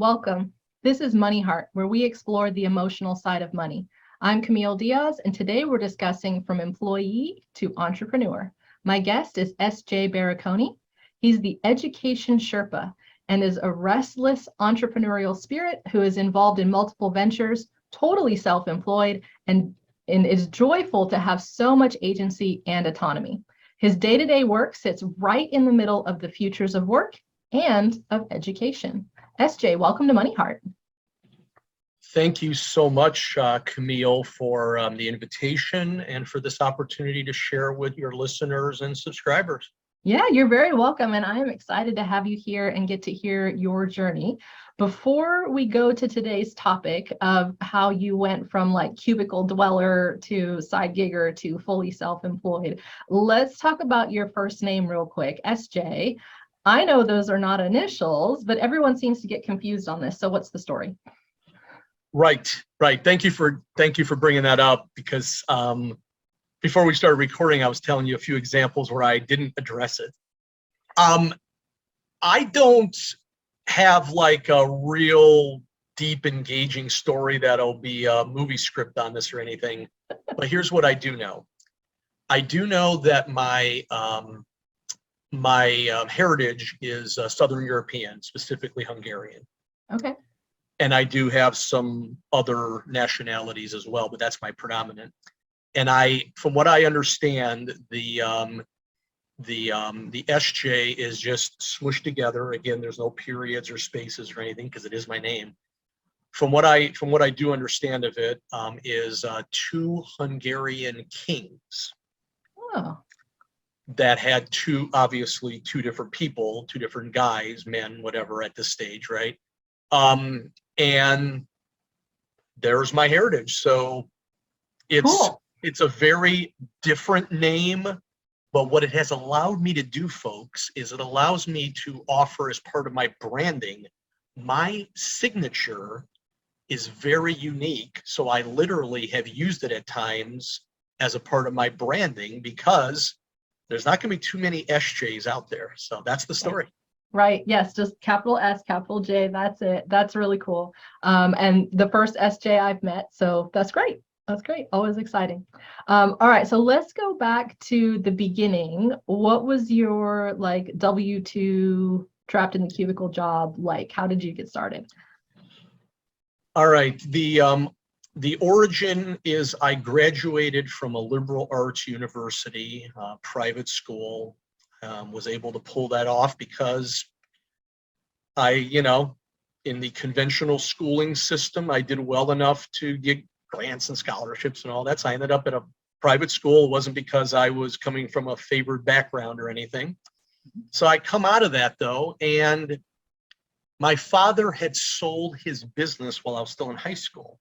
welcome. This is MoneyHeart, where we explore the emotional side of money. I'm Camille Diaz, and today we're discussing from employee to entrepreneur. My guest is SJ Barakony. He's the Education Sherpa and is a restless entrepreneurial spirit who is involved in multiple ventures, totally self-employed, and is joyful to have so much agency and autonomy. His day-to-day work sits right in the middle of the futures of work and of education. SJ, welcome to MoneyHeart. Thank you so much, Camille, for the invitation and for this opportunity to share with your listeners and subscribers. Yeah, you're very welcome. And I am excited to have you here and get to hear your journey. Before we go to today's topic of how you went from like cubicle dweller to side gigger to fully self-employed, let's talk about your first name real quick, SJ. I know those are not initials, but everyone seems to get confused on this. So what's the story? Right. Thank you for bringing that up, because before we started recording, I was telling you a few examples where I didn't address it. I don't have like a real deep, engaging story that'll be a movie script on this or anything, but here's what I do know. I do know that my heritage is Southern European, specifically Hungarian. Okay. And I do have some other nationalities as well, but that's my predominant. And from what I understand, the SJ is just smushed together. Again, there's no periods or spaces or anything because it is my name. From what I do understand of it, is two Hungarian kings. Oh. That had obviously two different people, two different guys, men, whatever, at this stage, right? And there's my heritage. So it's a very different name, but what it has allowed me to do, folks, is it allows me to offer as part of my branding, my signature is very unique. So I literally have used it at times as a part of my branding because there's not going to be too many SJs out there. So that's the story. Right. Yes. Just capital S, capital J. That's it. That's really cool. And the first SJ I've met. So that's great. That's great. Always exciting. All right. So let's go back to the beginning. What was your like W-2 trapped in the cubicle job like? How did you get started? All right. The origin is I graduated from a liberal arts university, private school, was able to pull that off because in the conventional schooling system, I did well enough to get grants and scholarships and all that. So I ended up at a private school. It wasn't because I was coming from a favored background or anything. So I come out of that though, and my father had sold his business while I was still in high school.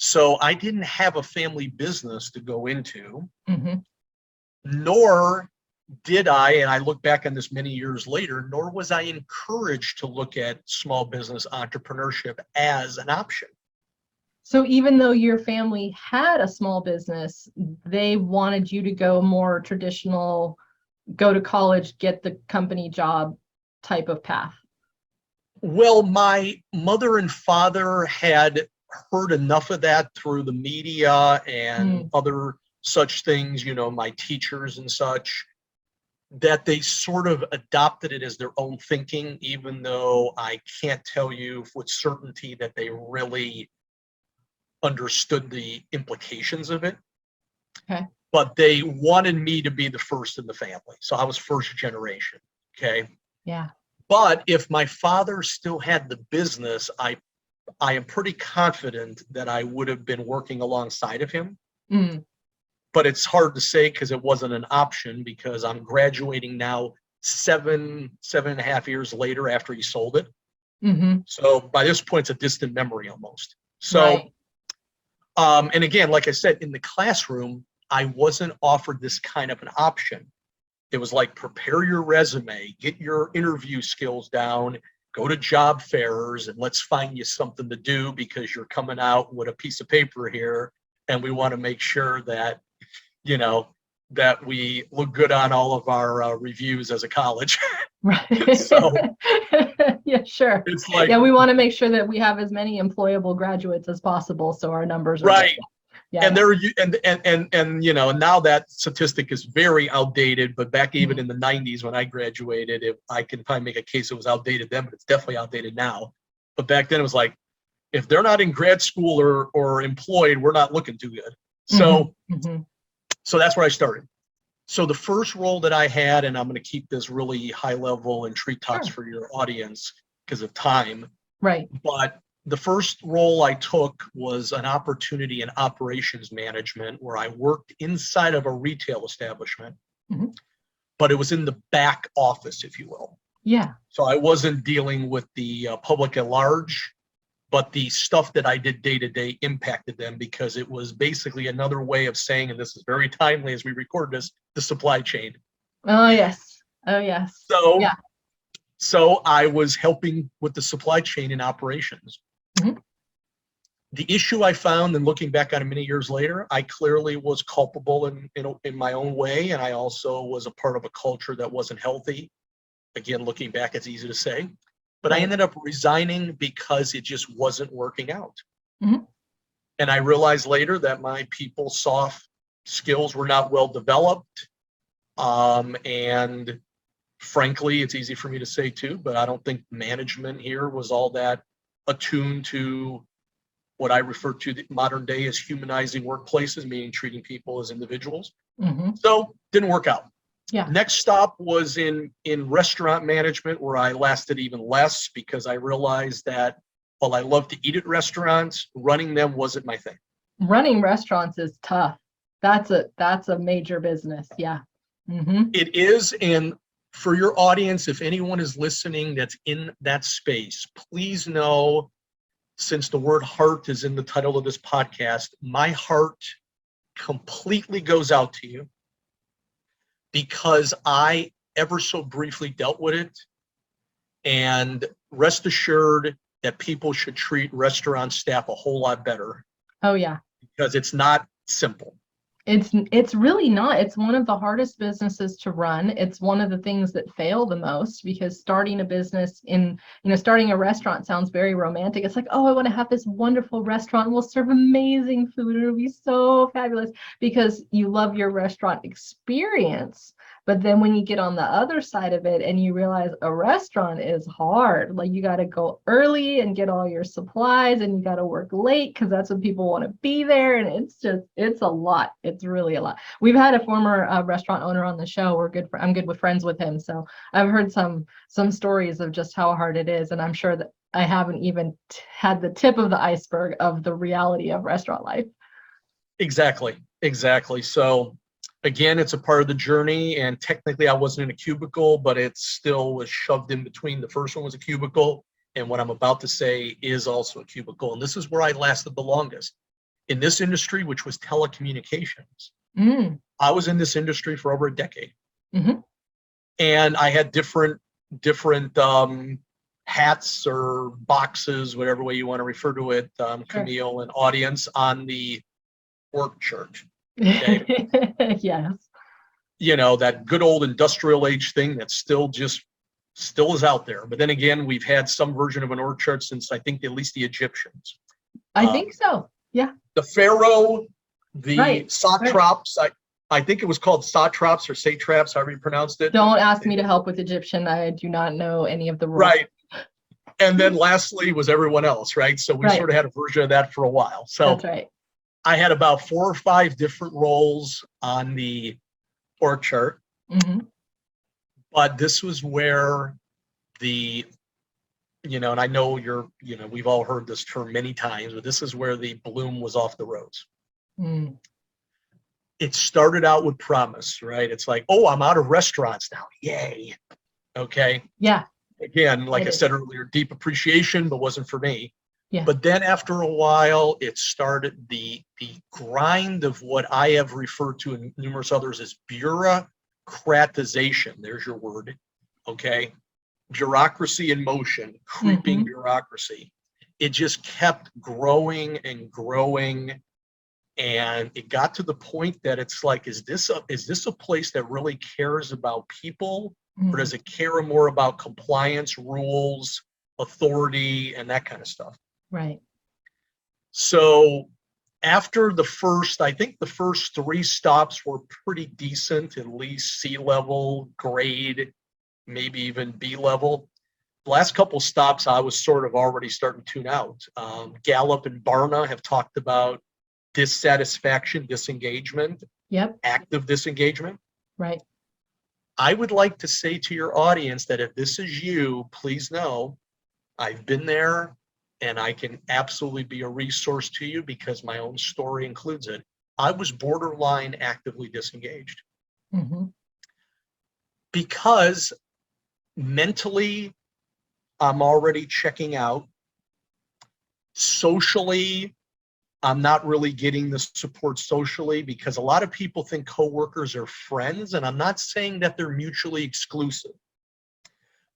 So I didn't have a family business to go into, nor did I, and I look back on this many years later, nor was I encouraged to look at small business entrepreneurship as an option. So even though your family had a small business, they wanted you to go more traditional, go to college, get the company job type of path. Well, my mother and father had heard enough of that through the media and other such things, my teachers and such, that they sort of adopted it as their own thinking, even though I can't tell you with certainty that they really understood the implications of it. Okay. But they wanted me to be the first in the family. So I was first generation. Okay. Yeah. But if my father still had the business, I am pretty confident that I would have been working alongside of him. But it's hard to say because it wasn't an option, because I'm graduating now 7.5 years later after he sold it. So by this point, it's a distant memory almost. So, and again, like I said, in the classroom, I wasn't offered this kind of an option. It was like, prepare your resume, get your interview skills down, go to job fairs, and let's find you something to do because you're coming out with a piece of paper here. And we want to make sure that, that we look good on all of our reviews as a college. Right. So yeah, sure. it's like, Yeah, we want to make sure that we have as many employable graduates as possible, so our numbers are right. good. Yeah, And yeah. and you know, now that statistic is very outdated, but back even Mhm. in the 90s when I graduated, I can probably make a case it was outdated then, but it's definitely outdated now. But back then it was like, if they're not in grad school or employed, we're not looking too good. So Mm-hmm. so that's where I started. So the first role that I had, and I'm going to keep this really high level and treetops Sure. for your audience because of time, Right. but the first role I took was an opportunity in operations management where I worked inside of a retail establishment, Mhm. but it was in the back office, if you will. Yeah. So I wasn't dealing with the public at large, but the stuff that I did day to day impacted them because it was basically another way of saying, and this is very timely as we record this, the supply chain. Oh, yes. Oh, yes. So, Yeah. so I was helping with the supply chain and operations. Mhm. The issue I found, and looking back on it many years later, I clearly was culpable in my own way, and I also was a part of a culture that wasn't healthy. Again, looking back, it's easy to say, but I Right. ended up resigning because it just wasn't working out. Mhm. And I realized later that my people soft skills were not well developed. And frankly, it's easy for me to say too, but I don't think management here was all that attuned to what I refer to the modern day as humanizing workplaces, meaning treating people as individuals. Mhm. So didn't work out. Yeah. Next stop was in restaurant management, where I lasted even less because I realized that while I love to eat at restaurants, running them wasn't my thing. Running restaurants is tough. That's a major business. Yeah. Mm-hmm. It is, and for your audience, if anyone is listening that's in that space, please know, since the word heart is in the title of this podcast, my heart completely goes out to you because I ever so briefly dealt with it. And rest assured that people should treat restaurant staff a whole lot better Oh, yeah. because it's not simple. It's really not. It's one of the hardest businesses to run. It's one of the things that fail the most because starting a business starting a restaurant sounds very romantic. It's like, oh, I want to have this wonderful restaurant. We'll serve amazing food. It'll be so fabulous because you love your restaurant experience. But then when you get on the other side of it and you realize a restaurant is hard, like you got to go early and get all your supplies and you got to work late because that's when people want to be there. And it's a lot. It's really a lot. We've had a former restaurant owner on the show. I'm good with friends with him. So I've heard some stories of just how hard it is. And I'm sure that I haven't even had the tip of the iceberg of the reality of restaurant life. Exactly. So again, it's a part of the journey, and technically I wasn't in a cubicle, but it still was shoved in between. The first one was a cubicle, and what I'm about to say is also a cubicle. And this is where I lasted the longest. In this industry, which was telecommunications, I was in this industry for over a decade. Mm-hmm. And I had different hats or boxes, whatever way you want to refer to it, Camille and audience, on the org chart. Okay. Yes. You know, that good old industrial age thing that still is out there. But then again, we've had some version of an org chart since I think at least the Egyptians. I think so. Yeah. The pharaoh, the right. satraps, I think it was called satraps or satraps, however you pronounced it. Don't ask me to help with Egyptian. I do not know any of the rules. Right. And then lastly was everyone else, right? So we sort of had a version of that for a while. So that's right. I had about 4 or 5 different roles on the org chart. Mm-hmm. But this was where and I know we've all heard this term many times, but this is where the bloom was off the rose. Mm. It started out with promise, right? It's like, oh, I'm out of restaurants now. Yay. Okay. Yeah. Again, like I said earlier, deep appreciation, but wasn't for me. Yeah. But then after a while, it started the grind of what I have referred to and numerous others as bureaucratization. There's your word. Okay. Bureaucracy in motion, creeping bureaucracy. It just kept growing and growing. And it got to the point that it's like, is this a place that really cares about people, or does it care more about compliance, rules, authority, and that kind of stuff? Right. So after I think the first 3 stops were pretty decent, at least C level, grade, maybe even B level. The last couple stops, I was sort of already starting to tune out. Gallup and Barna have talked about dissatisfaction, disengagement, Yep. active disengagement. Right. I would like to say to your audience that if this is you, please know I've been there, and I can absolutely be a resource to you because my own story includes it. I was borderline actively disengaged because mentally I'm already checking out. Socially, I'm not really getting the support socially because a lot of people think coworkers are friends, and I'm not saying that they're mutually exclusive.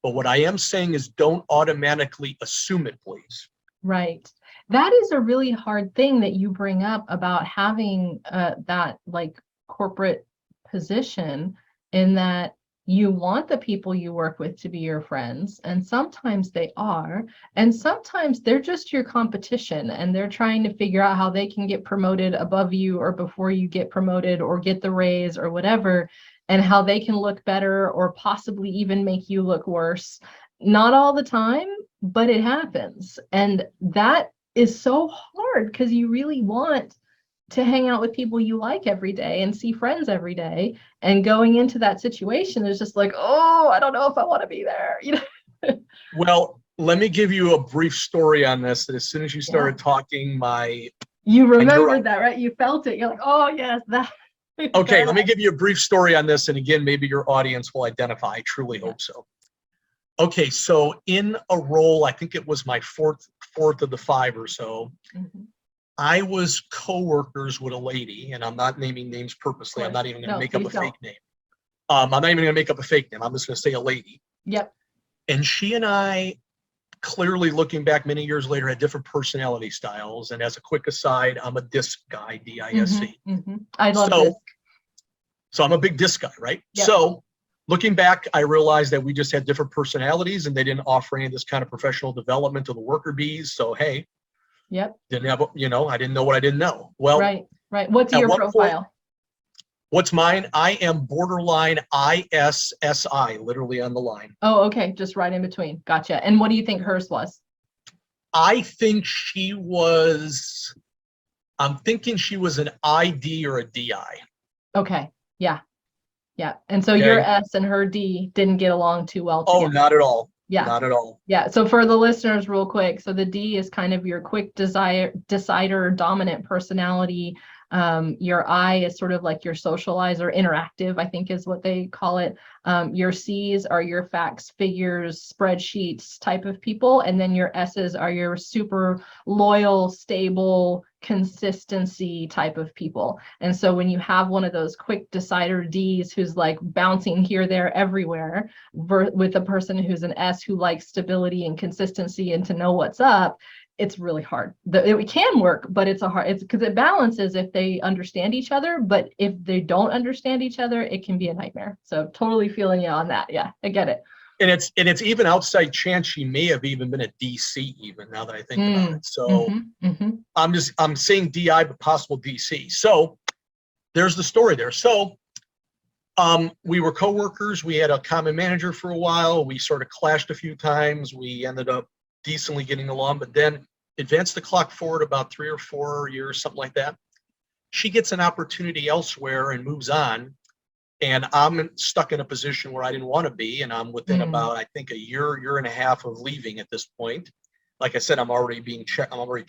But what I am saying is don't automatically assume it, please. Right. That is a really hard thing that you bring up about having that like corporate position, in that you want the people you work with to be your friends, and sometimes they are, and sometimes they're just your competition, and they're trying to figure out how they can get promoted above you or before you get promoted or get the raise or whatever, and how they can look better or possibly even make you look worse. Not all the time, but it happens. And that is so hard because you really want to hang out with people you like every day and see friends every day. And going into that situation is just like, oh, I don't know if I want to be there. Well, let me give you a brief story on this. That as soon as you started talking, you remembered that, right? You felt it. You're like, oh yes, that. Okay, let me give you a brief story on this. And again, maybe your audience will identify. I truly hope so. Okay, so in a role, I think it was my fourth of the 5 or so, I was co-workers with a lady, and I'm not naming names purposely. I'm not even going to make up a fake name. I'm not even going to make up a fake name. I'm just going to say a lady. Yep. And she and I, clearly looking back many years later, had different personality styles. And as a quick aside, I'm a disc guy, D-I-S-C. I love disc. So I'm a big disc guy, right? Yep. So looking back, I realized that we just had different personalities, and they didn't offer any of this kind of professional development to the worker bees. So, hey, didn't have, I didn't know what I didn't know. Well, right. What's your profile? What's mine? I am borderline ISSI, literally on the line. Oh, okay. Just right in between. Gotcha. And what do you think hers was? I think I'm thinking she was an ID or a DI. Okay. Yeah. And so your S and her D didn't get along too well together. Oh, not at all. Yeah. Not at all. Yeah. So for the listeners, real quick. So the D is kind of your quick decider, dominant personality. Your I is sort of like your socializer, interactive, I think is what they call it. Your C's are your facts, figures, spreadsheets type of people. And then your S's are your super loyal, stable, consistency type of people. And so when you have one of those quick decider D's who's like bouncing here, there, everywhere, with a person who's an S who likes stability and consistency and to know what's up, it's really hard. It can work, but it's because it balances if they understand each other. But if they don't understand each other, it can be a nightmare. So totally feeling you on that. Yeah, I get it. And it's even outside chance she may have even been a DC, even now that I think about it. So I'm saying DI, but possible DC. So there's the story there. So we were coworkers. We had a common manager for a while. We sort of clashed a few times. We ended up decently getting along, but then advanced the clock forward about 3 or 4 years, something like that. She gets an opportunity elsewhere and moves on. And I'm stuck in a position where I didn't want to be. And I'm within about, I think, a year and a half of leaving at this point. Like I said, I'm already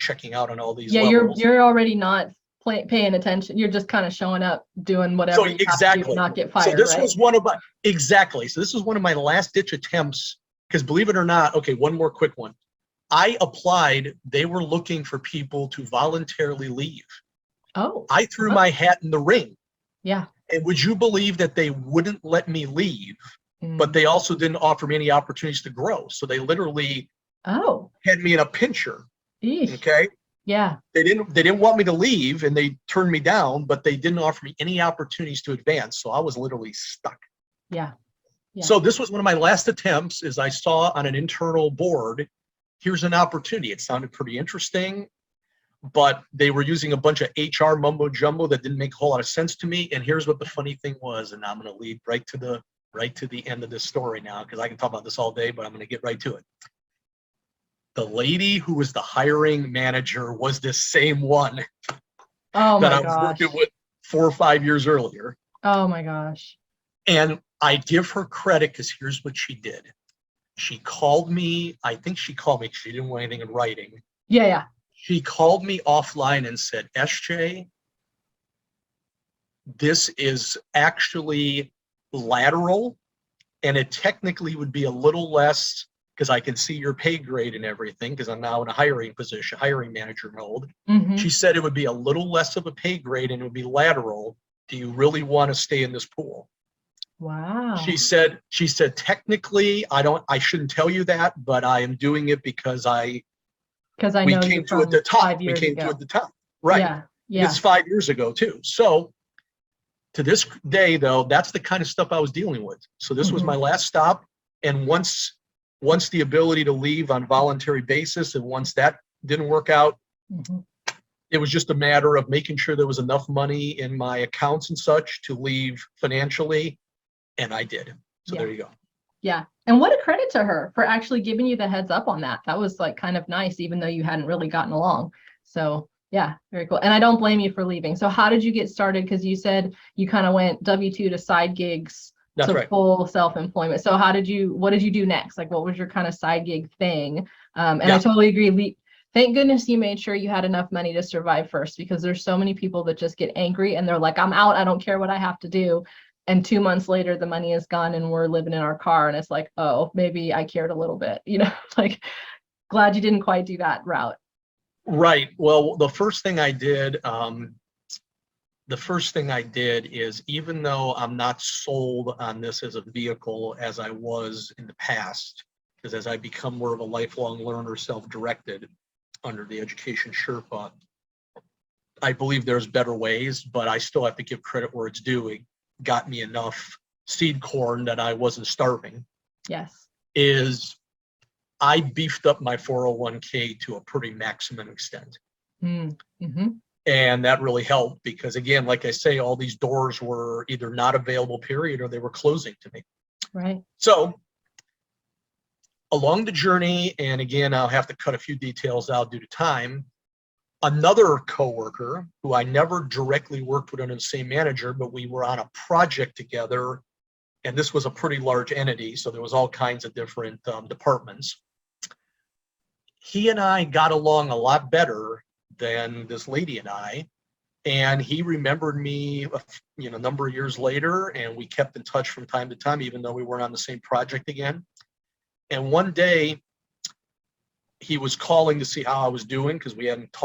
checking out on all these levels. You're already not paying attention. You're just kind of showing up, doing whatever you have to do, not get fired. So this was one of my, exactly. So this was one of my last ditch attempts, because believe it or not, okay, one more quick one. I applied. They were looking for people to voluntarily leave. Oh. I threw my hat in the ring. Yeah. And would you believe that they wouldn't let me leave, but they also didn't offer me any opportunities to grow? So they literally had me in a pincher. Eesh. Okay. Yeah. They didn't want me to leave, and they turned me down, but they didn't offer me any opportunities to advance. So I was literally stuck. Yeah. Yeah. So this was one of my last attempts. As I saw on an internal board, here's an opportunity. It sounded pretty interesting, but they were using a bunch of HR mumbo jumbo that didn't make a whole lot of sense to me. And here's what the funny thing was, and I'm going to lead right to the end of this story now, because I can talk about this all day, but I'm going to get right to it. The lady who was the hiring manager was this same one that I was working with 4 or 5 years earlier. Oh my gosh. And I give her credit, because here's what she did. She called me. I think she called me because she didn't want anything in writing. Yeah. She called me offline and said, SJ, this is actually lateral, and it technically would be a little less, because I can see your pay grade and everything, because I'm now in a hiring position, hiring manager mode. Mm-hmm. She said it would be a little less of a pay grade and it would be lateral. Do you really want to stay in this pool? Wow. She said, technically, I shouldn't tell you that, but I am doing it because I know we came to at the top. We came to at the top. Right. Yeah. Yeah. It's 5 years ago too. So to this day, though, that's the kind of stuff I was dealing with. So this was my last stop. And once the ability to leave on voluntary basis, and once that didn't work out, it was just a matter of making sure there was enough money in my accounts and such to leave financially. And I did. So there you go. Yeah. And what a credit to her for actually giving you the heads up on that. That was like kind of nice, even though you hadn't really gotten along. So yeah, very cool. And I don't blame you for leaving. So how did you get started? Because you said you kind of went W-2 to side gigs. That's to right. Full self-employment. So what did you do next? Like, what was your kind of side gig thing? I totally agree. Thank goodness you made sure you had enough money to survive first, because there's so many people that just get angry and they're like, I'm out. I don't care what I have to do. And 2 months later, the money is gone and we're living in our car. And it's like, oh, maybe I cared a little bit, like, glad you didn't quite do that route. Right. Well, the first thing I did is, even though I'm not sold on this as a vehicle as I was in the past, because as I become more of a lifelong learner, self-directed under the Education Sherpa, I believe there's better ways, but I still have to give credit where it's due. It got me enough seed corn that I wasn't starving. Yes. I beefed up my 401k to a pretty maximum extent. Mm-hmm. And that really helped, because again, like I say, all these doors were either not available, period, or they were closing to me. Right. So along the journey, and again, I'll have to cut a few details out due to time, another coworker who I never directly worked with under the same manager, but we were on a project together, and this was a pretty large entity, so there was all kinds of different departments. He and I got along a lot better than this lady and I, and he remembered me a number of years later, and we kept in touch from time to time, even though we weren't on the same project again. And one day he was calling to see how I was doing, because we hadn't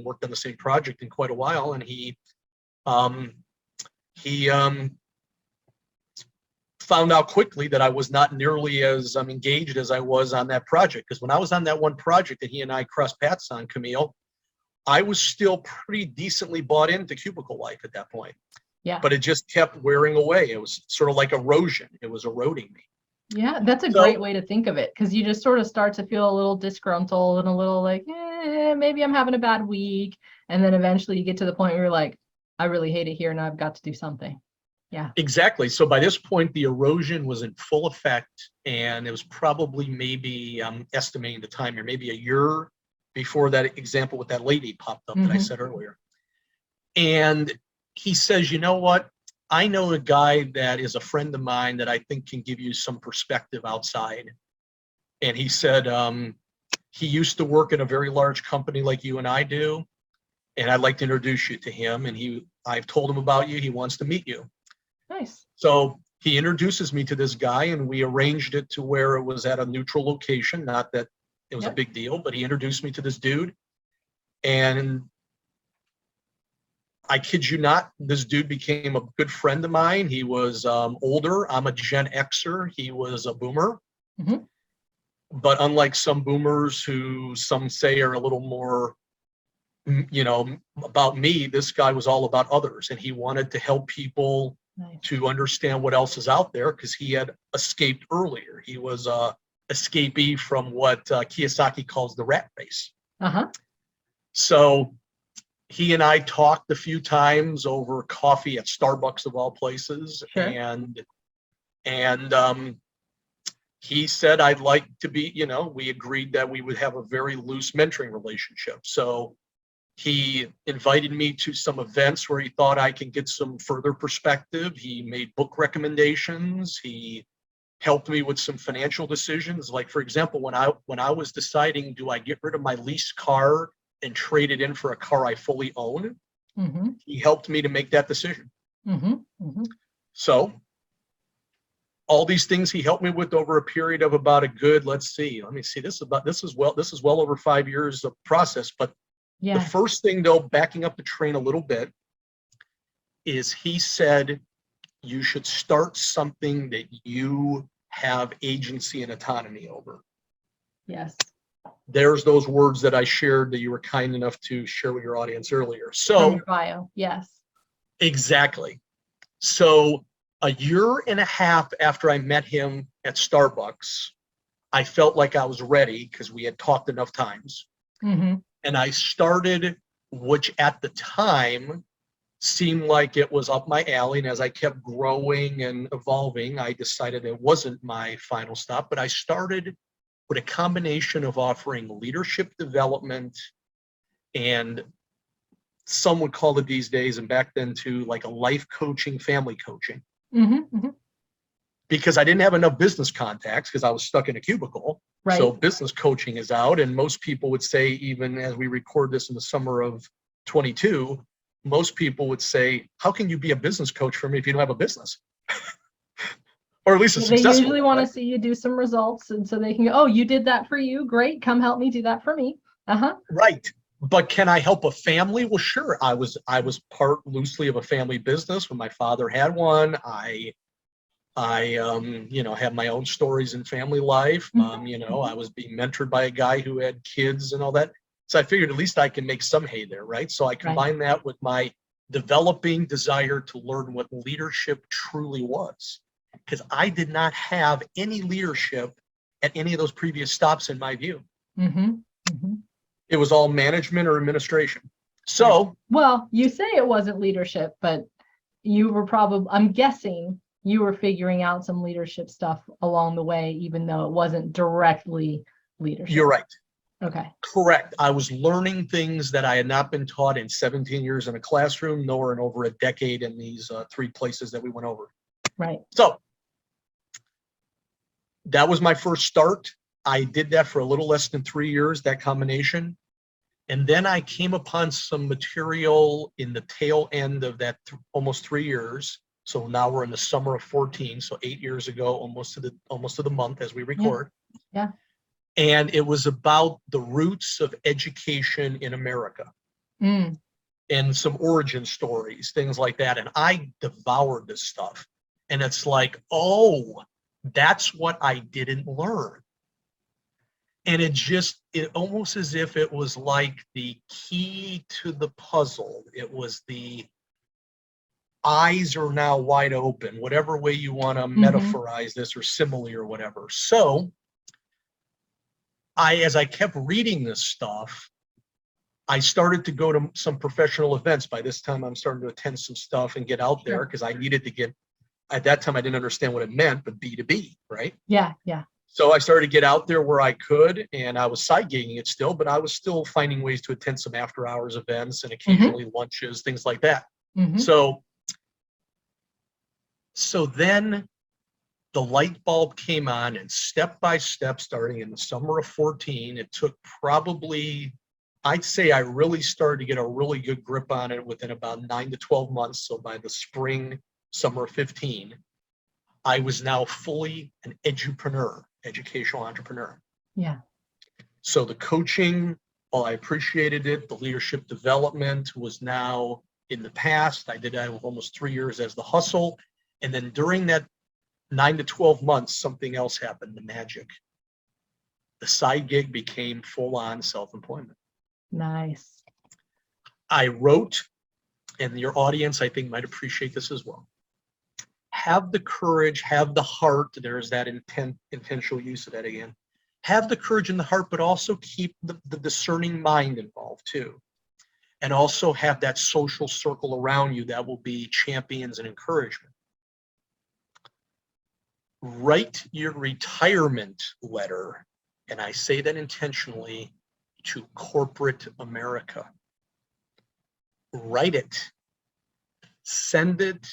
worked on the same project in quite a while, and he found out quickly that I was not nearly as engaged as I was on that project. Because when I was on that one project that he and I crossed paths on, Camille, I was still pretty decently bought into cubicle life at that point. Yeah. But it just kept wearing away. It was sort of like erosion. It was eroding me. Yeah, that's a great way to think of it, because you just sort of start to feel a little disgruntled and a little like, maybe I'm having a bad week. And then eventually you get to the point where you're like, I really hate it here and I've got to do something. Yeah. Exactly. So by this point, the erosion was in full effect, and it was probably maybe, estimating the time here, maybe a year before that example with that lady popped up that I said earlier. And he says, you know what? I know a guy that is a friend of mine that I think can give you some perspective outside. And he said, he used to work in a very large company like you and I do, and I'd like to introduce you to him. And I've told him about you. He wants to meet you. Nice. So he introduces me to this guy, and we arranged it to where it was at a neutral location. Not that it was a big deal, but he introduced me to this dude. And I kid you not, this dude became a good friend of mine. He was older. I'm a Gen Xer. He was a boomer. But unlike some boomers who some say are a little more about me, this guy was all about others, and he wanted to help people Nice. to understand what else is out there, because he had escaped earlier. He was a escapee from what Kiyosaki calls the rat race. So he and I talked a few times over coffee at Starbucks of all places. Sure. And he said, I'd like to be, we agreed that we would have a very loose mentoring relationship. So he invited me to some events where he thought I could get some further perspective. He made book recommendations. He helped me with some financial decisions. Like, for example, when I was deciding, do I get rid of my leased car and trade it in for a car I fully own? He helped me to make that decision. So all these things he helped me with over a period of about a good, this is well over 5 years of process. But the first thing, though, backing up the train a little bit, is he said, you should start something that you have agency and autonomy over. Yes. There's those words that I shared that you were kind enough to share with your audience earlier. So from your bio. Yes. Exactly. So a year and a half after I met him at Starbucks, I felt like I was ready because we had talked enough times. And I started, which at the time seemed like it was up my alley. And as I kept growing and evolving, I decided it wasn't my final stop. But I started with a combination of offering leadership development, and some would call it these days, and back then too, like a life coaching, family coaching. Because I didn't have enough business contacts because I was stuck in a cubicle. Right. So business coaching is out. And most people would say, even as we record this in the summer of 22, most people would say, how can you be a business coach for me if you don't have a business? Or at least a successful. They usually want to see you do some results, and so they can go, oh, you did that for you. Great. Come help me do that for me. Right. But can I help a family? Well, sure. I was part loosely of a family business when my father had one. I had my own stories in family life. I was being mentored by a guy who had kids and all that. So I figured at least I can make some hay there, right? So I combined that with my developing desire to learn what leadership truly was, because I did not have any leadership at any of those previous stops in my view. It was all management or administration. So, well, you say it wasn't leadership, but you were I'm guessing you were figuring out some leadership stuff along the way, even though it wasn't directly leadership. You're right. Okay. Correct. I was learning things that I had not been taught in 17 years in a classroom, nor in over a decade in these 3 places that we went over. Right. So that was my first start. I did that for a little less than 3 years, that combination. And then I came upon some material in the tail end of that almost 3 years. So now we're in the summer of 14. So 8 years ago, almost to the month as we record. Yeah. And it was about the roots of education in America. And some origin stories, things like that. And I devoured this stuff. And it's like, oh, that's what I didn't learn. And it almost as if it was like the key to the puzzle. It was the eyes are now wide open, whatever way you want to metaphorize this, or simile or whatever. So as I kept reading this stuff, I started to go to some professional events. By this time, I'm starting to attend some stuff and get out there, because I needed to get, at that time, I didn't understand what it meant, but B2B, right? Yeah. So I started to get out there where I could, and I was side gigging it still, but I was still finding ways to attend some after hours events and occasionally lunches, things like that. So then the light bulb came on, and step by step, starting in the summer of 14, it took probably, I'd say I really started to get a really good grip on it within about 9 to 12 months. So by the summer of 15, I was now fully an educational entrepreneur. Yeah. So the coaching, while I appreciated it, the leadership development was now in the past. I did that with almost 3 years as the hustle. And then during that 9 to 12 months, something else happened, the magic. The side gig became full-on self-employment. Nice. I wrote, and your audience, I think, might appreciate this as well. Have the courage, have the heart. There's that intentional use of that again. Have the courage and the heart, but also keep the discerning mind involved too. And also have that social circle around you that will be champions and encouragement. Write your retirement letter, and I say that intentionally, to corporate America. Write it, send it,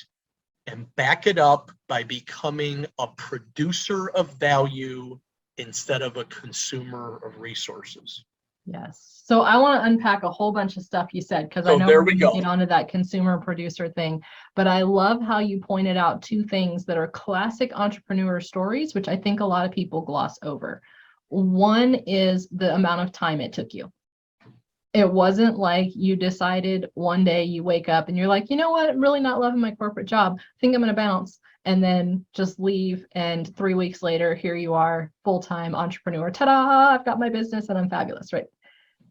and back it up by becoming a producer of value instead of a consumer of resources. Yes. So I want to unpack a whole bunch of stuff you said, because I know there we're we going to go. get onto that consumer producer thing. But I love how you pointed out two things that are classic entrepreneur stories, which I think a lot of people gloss over. One is the amount of time it took you. It wasn't like you decided one day you wake up and you're like, you know what, I'm really not loving my corporate job. I think I'm going to bounce, and then just leave. And 3 weeks later, here you are, full-time entrepreneur. Ta-da, I've got my business and I'm fabulous, right?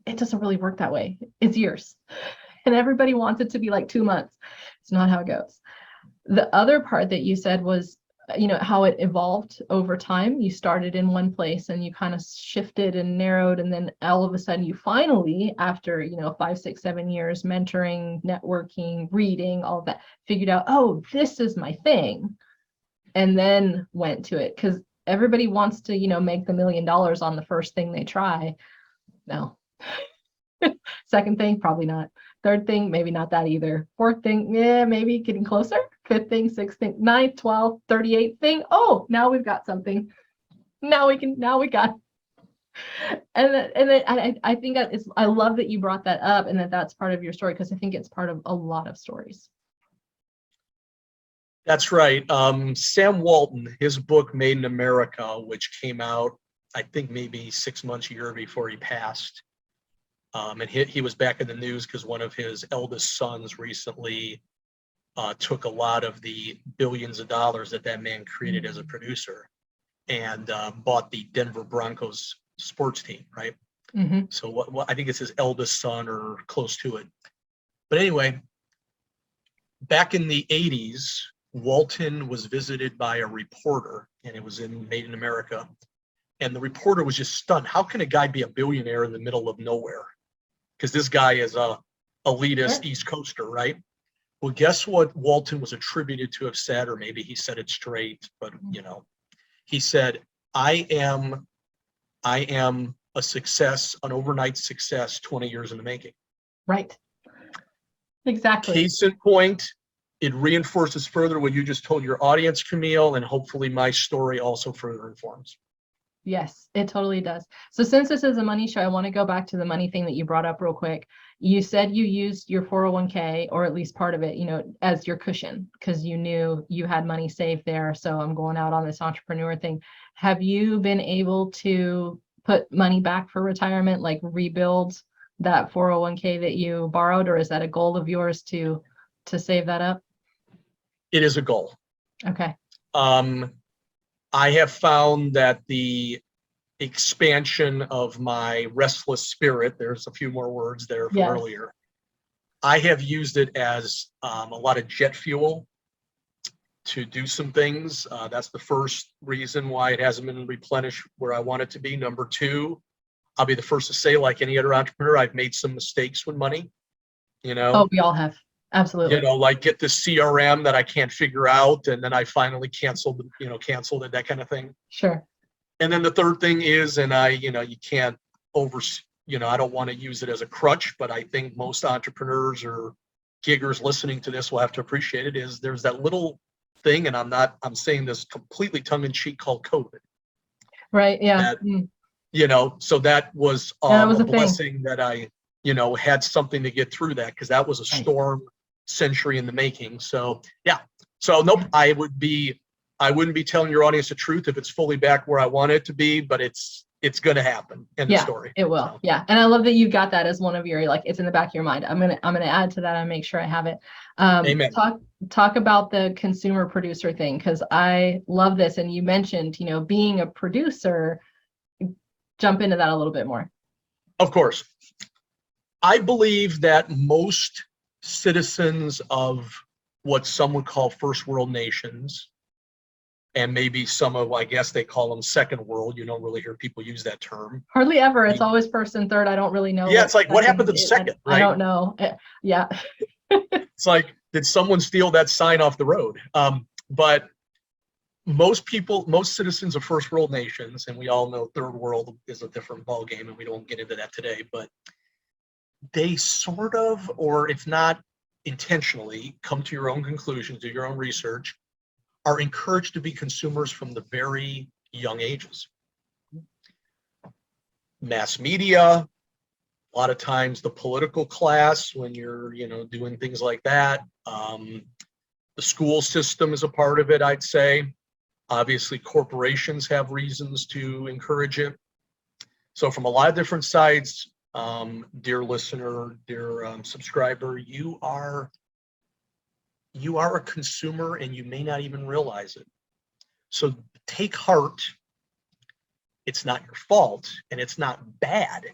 It doesn't really work that way. It's years. And everybody wants it to be like 2 months. It's not how it goes. The other part that you said was, how it evolved over time. You started in one place and you kind of shifted and narrowed. And then all of a sudden you finally, after, 5, 6, 7 years, mentoring, networking, reading, all of that, figured out, oh, this is my thing. And then went to it, because everybody wants to, make the $1 million on the first thing they try. No. Second thing, probably not. Third thing, maybe not that either. Fourth thing, yeah, maybe getting closer. Fifth thing, sixth thing, 9th, 12th, 38th thing. Oh, now we've got something. Now we got. And then I think I love that you brought that up, and that's part of your story, because I think it's part of a lot of stories. That's right. Sam Walton, his book Made in America, which came out, I think maybe 6 months, a year before he passed. And he was back in the news because one of his eldest sons recently took a lot of the billions of dollars that man created as a producer and bought the Denver Broncos sports team, right? Mm-hmm. So what I think it's his eldest son or close to it. But anyway, back in the 80s, Walton was visited by a reporter, and it was in Made in America. And the reporter was just stunned. How can a guy be a billionaire in the middle of nowhere? Because this guy is a elitist East Coaster, right? Well, guess what Walton was attributed to have said, or maybe he said it straight, but he said, I am a success, an overnight success, 20 years in the making. Right. Exactly. Case in point, it reinforces further what you just told your audience, Camille, and hopefully my story also further informs. Yes, it totally does. So since this is a money show, I want to go back to the money thing that you brought up real quick. You said you used your 401k, or at least part of it, as your cushion, because you knew you had money saved there. So I'm going out on this entrepreneur thing. Have you been able to put money back for retirement, like rebuild that 401k that you borrowed, or is that a goal of yours to save that up? It is a goal. Okay. I have found that the expansion of my restless spirit, there's a few more words there from earlier, I have used it as a lot of jet fuel to do some things. That's the first reason why it hasn't been replenished where I want it to be. Number two, I'll be the first to say, like any other entrepreneur, I've made some mistakes with money, Oh, we all have. Absolutely. Like get this CRM that I can't figure out, and then I finally canceled it, that kind of thing. Sure. And then the third thing is, and you can't I don't want to use it as a crutch, but I think most entrepreneurs or giggers listening to this will have to appreciate it, is there's that little thing, and I'm saying this completely tongue in cheek, called COVID. Right. Yeah. So that was, was a blessing that I, had something to get through that, because that was a storm century in the making. So yeah. So nope, I wouldn't be telling your audience the truth if it's fully back where I want it to be, but it's going to happen. End of story. It will. So. Yeah. And I love that you got that as one of your, like, it's in the back of your mind. I'm going to add to that and make sure I have it. Amen. Talk about the consumer producer thing, because I love this. And you mentioned, being a producer. Jump into that a little bit more. Of course. I believe that most citizens of what some would call first world nations, and maybe some of, I guess they call them second world. You don't really hear people use that term. Hardly ever. It's always first and third. I don't really know. Yeah, it's like, what happened to the second, right? I don't know. Yeah. It's like, did someone steal that sign off the road? But most people, most citizens of first world nations, and we all know third world is a different ballgame, and we don't get into that today, but they sort of, or if not intentionally, come to your own conclusions, do your own research, are encouraged to be consumers from the very young ages. Mass media, a lot of times the political class, when you're, doing things like that. The school system is a part of it, I'd say. Obviously, corporations have reasons to encourage it. So from a lot of different sides, dear listener, dear subscriber, you are a consumer and you may not even realize it. So take heart. It's not your fault and it's not bad,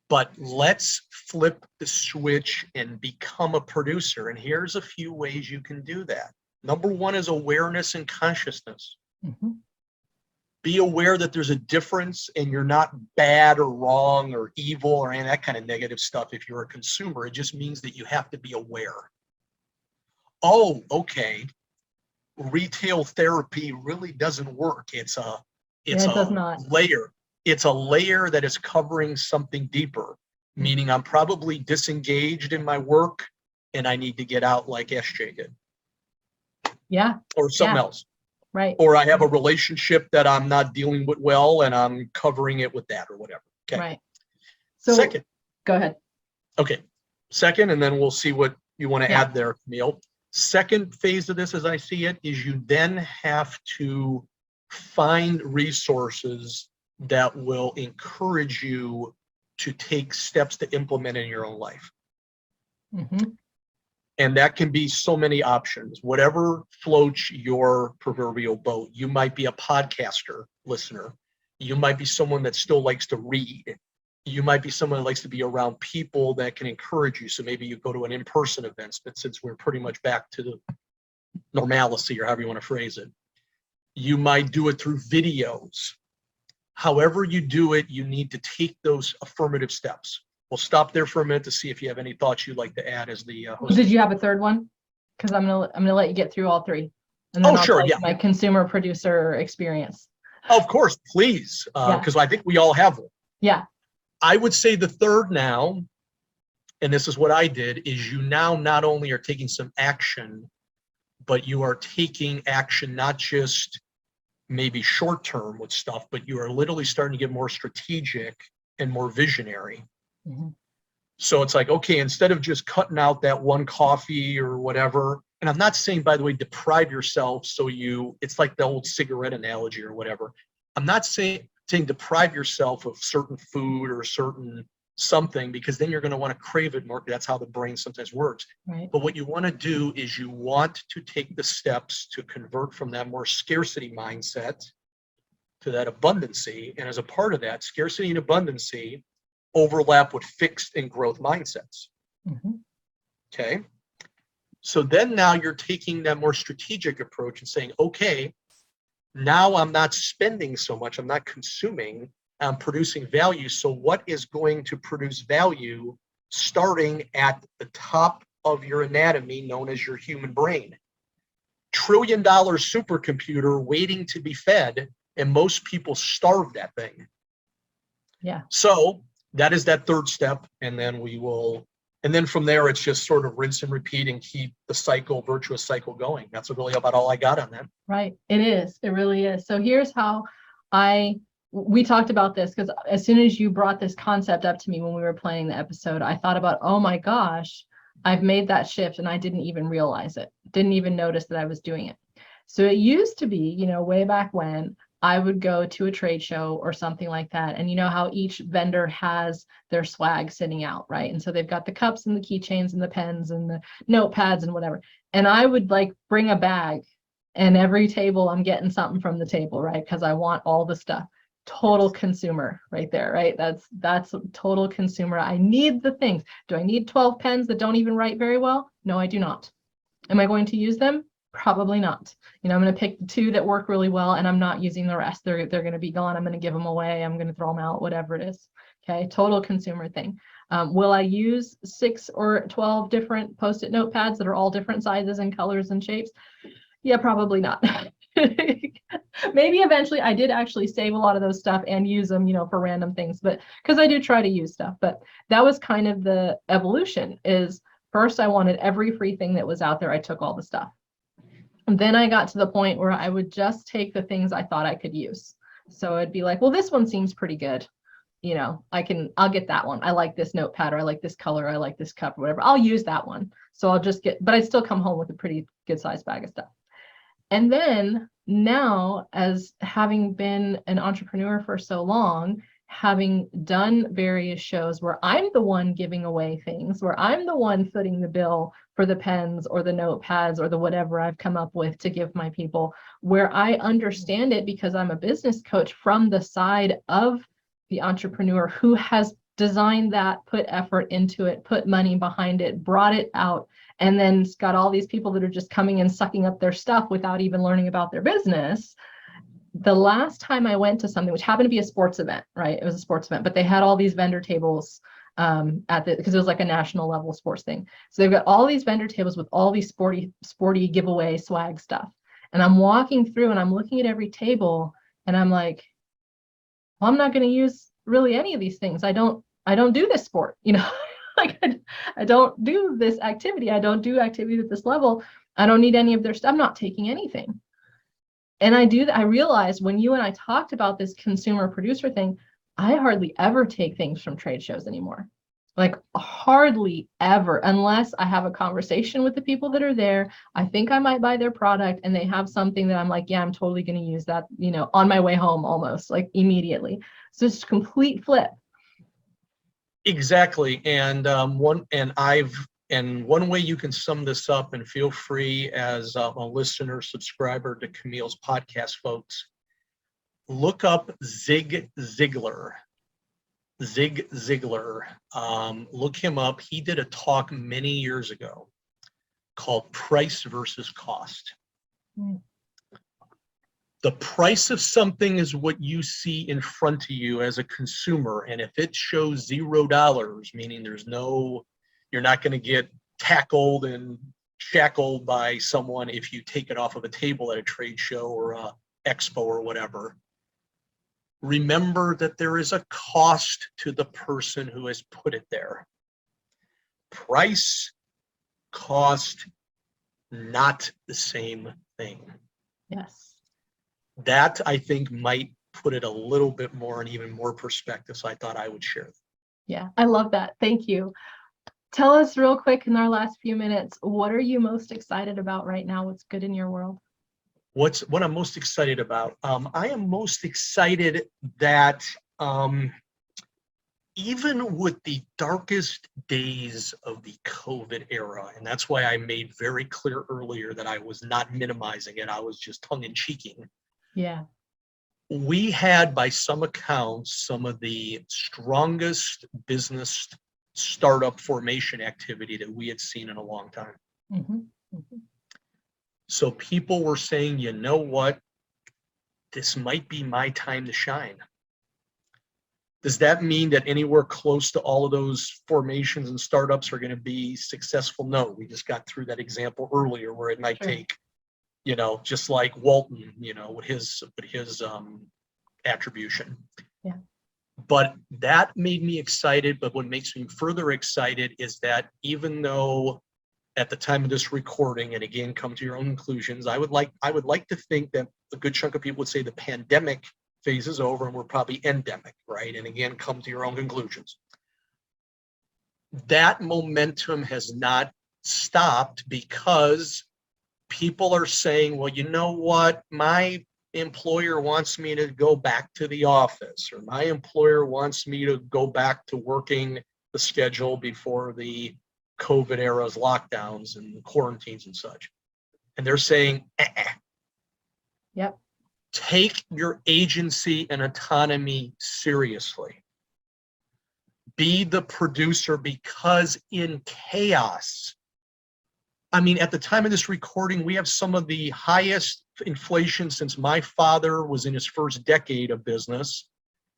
but let's flip the switch and become a producer. And here's a few ways you can do that. Number one is awareness and consciousness. Mm-hmm. Be aware that there's a difference and you're not bad or wrong or evil or any of that kind of negative stuff if you're a consumer. It just means that you have to be aware. Oh, okay. Retail therapy really doesn't work. It does not. Layer. It's a layer that is covering something deeper, meaning I'm probably disengaged in my work and I need to get out like SJ did. Yeah. Or something else. Right. Or I have a relationship that I'm not dealing with well and I'm covering it with that or whatever. Okay. Right. So second. Go ahead. Okay. Second, and then we'll see what you want to add there, Camille. Second phase of this, as I see it, is you then have to find resources that will encourage you to take steps to implement in your own life. Mm-hmm. And that can be so many options, whatever floats your proverbial boat. You might be a podcaster listener. You might be someone that still likes to read. You might be someone that likes to be around people that can encourage you. So maybe you go to an in-person event, but since we're pretty much back to the normalcy or however you want to phrase it, you might do it through videos. However you do it, you need to take those affirmative steps. We'll stop there for a minute to see if you have any thoughts you'd like to add as the host. Did you have a third one? Because I'm gonna let you get through all three. And then I'll sure, tell you my consumer producer experience. Of course, please, because I think we all have one. Yeah. I would say the third now, and this is what I did, is you now not only are taking some action, but you are taking action not just maybe short term with stuff, but you are literally starting to get more strategic and more visionary. Mm-hmm. So it's like, okay, instead of just cutting out that one coffee or whatever, and I'm not saying, by the way, deprive yourself it's like the old cigarette analogy or whatever. I'm not saying deprive yourself of certain food or certain something, because then you're going to want to crave it more. That's how the brain sometimes works. Right. But what you want to do is you want to take the steps to convert from that more scarcity mindset to that abundancy. And as a part of that, scarcity and abundancy overlap with fixed and growth mindsets. Mm-hmm. Okay. So then now you're taking that more strategic approach and saying, okay, now I'm not spending so much, I'm not consuming, I'm producing value. So what is going to produce value starting at the top of your anatomy, known as your human brain? $1 trillion supercomputer waiting to be fed, and most people starve that thing. Yeah. So that is that third step, and then from there it's just sort of rinse and repeat and keep the virtuous cycle going. That's really about all I got on that. Right. It is. It really is. So here's how we talked about this, because as soon as you brought this concept up to me when we were planning the episode, I thought about, oh my gosh, I've made that shift and I didn't even realize it. Didn't even notice that I was doing it. So it used to be, way back when, I would go to a trade show or something like that. And you know how each vendor has their swag sitting out, right? And so they've got the cups and the keychains and the pens and the notepads and whatever. And I would bring a bag, and every table I'm getting something from the table, right? Because I want all the stuff. total Yes. consumer right there, right? That's total consumer. I need the things. Do I need 12 pens that don't even write very well? No, I do not. Am I going to use them? Probably not. I'm going to pick the 2 that work really well, and I'm not using the rest. They're going to be gone. I'm going to give them away. I'm going to throw them out, whatever it is. Okay, total consumer thing. Will I use 6 or 12 different Post-it notepads that are all different sizes and colors and shapes? Yeah, probably not. Maybe eventually. I did actually save a lot of those stuff and use them, for random things, but because I do try to use stuff. But that was kind of the evolution. Is first I wanted every free thing that was out there. I took all the stuff. And then I got to the point where I would just take the things I thought I could use. So it'd be like, well, this one seems pretty good. I'll get that one. I like this notepad, or I like this color, I like this cup, or whatever. I'll use that one. So I'll just but I still come home with a pretty good sized bag of stuff. And then now, as having been an entrepreneur for so long, having done various shows where I'm the one giving away things, where I'm the one footing the bill for the pens or the notepads or the whatever I've come up with to give my people, where I understand it because I'm a business coach from the side of the entrepreneur who has designed that, put effort into it, put money behind it, brought it out, and then it's got all these people that are just coming and sucking up their stuff without even learning about their business. The last time I went to something, which happened to be a sports event, right? It was a sports event, but they had all these vendor tables because it was like a national level sports thing. So they've got all these vendor tables with all these sporty giveaway swag stuff. And I'm walking through and I'm looking at every table and I'm like, well, I'm not going to use really any of these things. I don't do this sport, like I don't do this activity. I don't do activity at this level. I don't need any of their stuff. I'm not taking anything. And I realized when you and I talked about this consumer producer thing, I hardly ever take things from trade shows anymore. Like hardly ever, unless I have a conversation with the people that are there. I think I might buy their product and they have something that I'm like, yeah, I'm totally going to use that, on my way home, almost like immediately. So it's complete flip. Exactly. And one way you can sum this up, and feel free as a listener, subscriber to Camille's podcast, folks, look up Zig Ziglar. Zig Ziglar. Look him up. He did a talk many years ago called Price versus Cost. The price of something is what you see in front of you as a consumer. And if it shows $0, meaning you're not going to get tackled and shackled by someone if you take it off of a table at a trade show or a expo or whatever. Remember that there is a cost to the person who has put it there. Price, cost, not the same thing. Yes. That, I think, might put it a little bit more and even more perspective. So I thought I would share that. Yeah, I love that. Thank you. Tell us real quick in our last few minutes, what are you most excited about right now? What's good in your world? What I'm most excited about? I am most excited that even with the darkest days of the COVID era, and that's why I made very clear earlier that I was not minimizing it, I was just tongue-in-cheeking. Yeah. We had, by some accounts, some of the strongest business startup formation activity that we had seen in a long time. Mm-hmm. Mm-hmm. So people were saying, you know what, this might be my time to shine. Does that mean that anywhere close to all of those formations and startups are going to be successful? No, we just got through that example earlier where it might take, just like Walton, with his attribution. Yeah. But that made me excited. But what makes me further excited is that even though at the time of this recording, and again, come to your own conclusions, I would like to think that a good chunk of people would say the pandemic phase is over and we're probably endemic, right? And again, come to your own conclusions. That momentum has not stopped because people are saying, well, you know what? My employer wants me to go back to the office, or my employer wants me to go back to working the schedule before the COVID era's lockdowns and quarantines and such. And they're saying, Yep. Take your agency and autonomy seriously. Be the producer, because in chaos, I mean, at the time of this recording, we have some of the highest inflation since my father was in his first decade of business.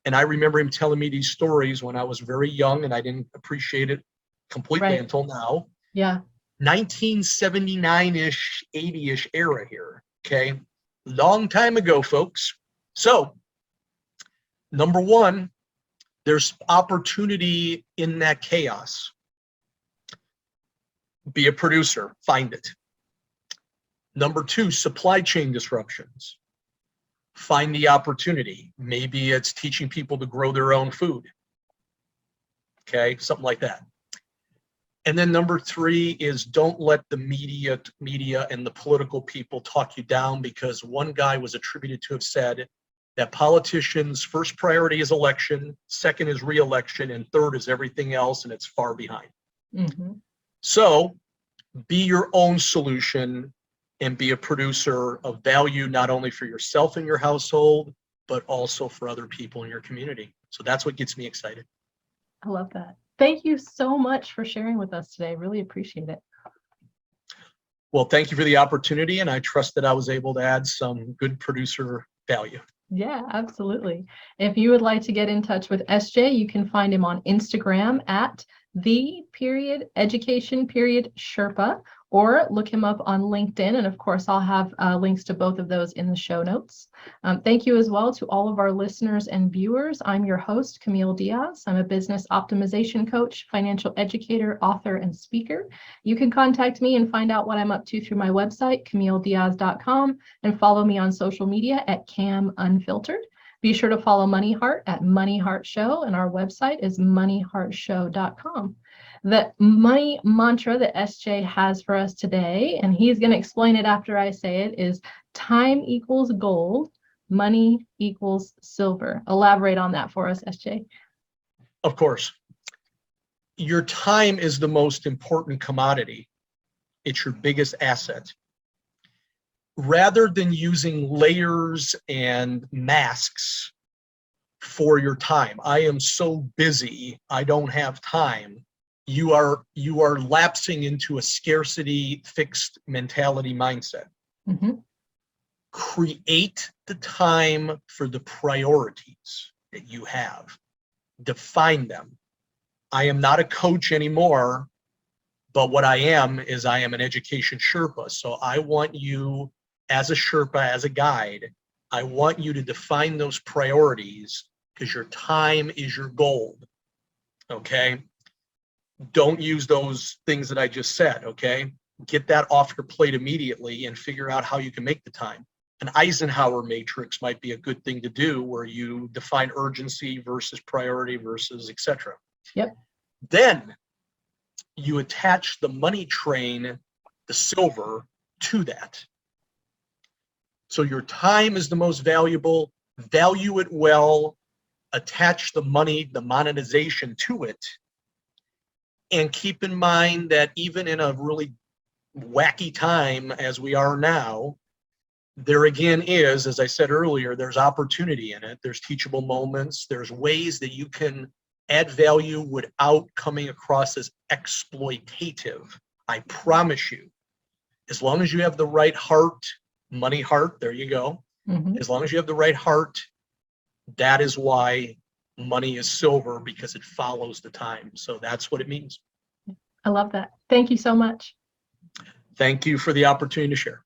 And I remember him telling me these stories when I was very young, and I didn't appreciate it completely until now. Yeah. 1979-ish, 80-ish era here. Okay. Long time ago, folks. So, number one, there's opportunity in that chaos. Be a producer, find it. Number two, supply chain disruptions. Find the opportunity. Maybe it's teaching people to grow their own food. Okay, something like that. And then number three is don't let the media and the political people talk you down, because one guy was attributed to have said that politicians' first priority is election, second is re-election, and third is everything else, and it's far behind. Mm-hmm. So be your own solution and be a producer of value, not only for yourself and your household, but also for other people in your community. So that's what gets me excited. I love that. Thank you so much for sharing with us today. Really appreciate it. Well, thank you for the opportunity, and I trust that I was able to add some good producer value. Yeah, absolutely. If you would like to get in touch with SJ, you can find him on Instagram at @Education Sherpa, or look him up on LinkedIn. And of course, I'll have links to both of those in the show notes. Thank you as well to all of our listeners and viewers. I'm your host, Camille Diaz. I'm a business optimization coach, financial educator, author, and speaker. You can contact me and find out what I'm up to through my website, CamilleDiaz.com, and follow me on social media at CamUnfiltered. Be sure to follow MoneyHeart at MoneyHeart Show, and our website is MoneyHeartShow.com. The money mantra that SJ has for us today, and he's going to explain it after I say it, is time equals gold, money equals silver. Elaborate on that for us, SJ. Of course. Your time is the most important commodity. It's your biggest asset. Rather than using layers and masks for your time, I am so busy, I don't have time. You are lapsing into a scarcity fixed mentality mindset. Mm-hmm. Create the time for the priorities that you have. Define them. I am not a coach anymore, but what I am is I am an education Sherpa. So I want you, as a Sherpa, as a guide, I want you to define those priorities, because your time is your gold. Okay? Don't use those things that I just said, okay? Get that off your plate immediately and figure out how you can make the time. An Eisenhower matrix might be a good thing to do, where you define urgency versus priority versus etc. Yep. Then you attach the money train, the silver, to that. So your time is the most valuable. Value it well. Attach the money, the monetization to it. And keep in mind that even in a really wacky time as we are now, there again is, as I said earlier, there's opportunity in it. There's teachable moments. There's ways that you can add value without coming across as exploitative. I promise you, as long as you have the right heart, money heart, there you go. Mm-hmm. As long as you have the right heart, that is why money is silver, because it follows the time. So that's what it means. I love that. Thank you so much. Thank you for the opportunity to share.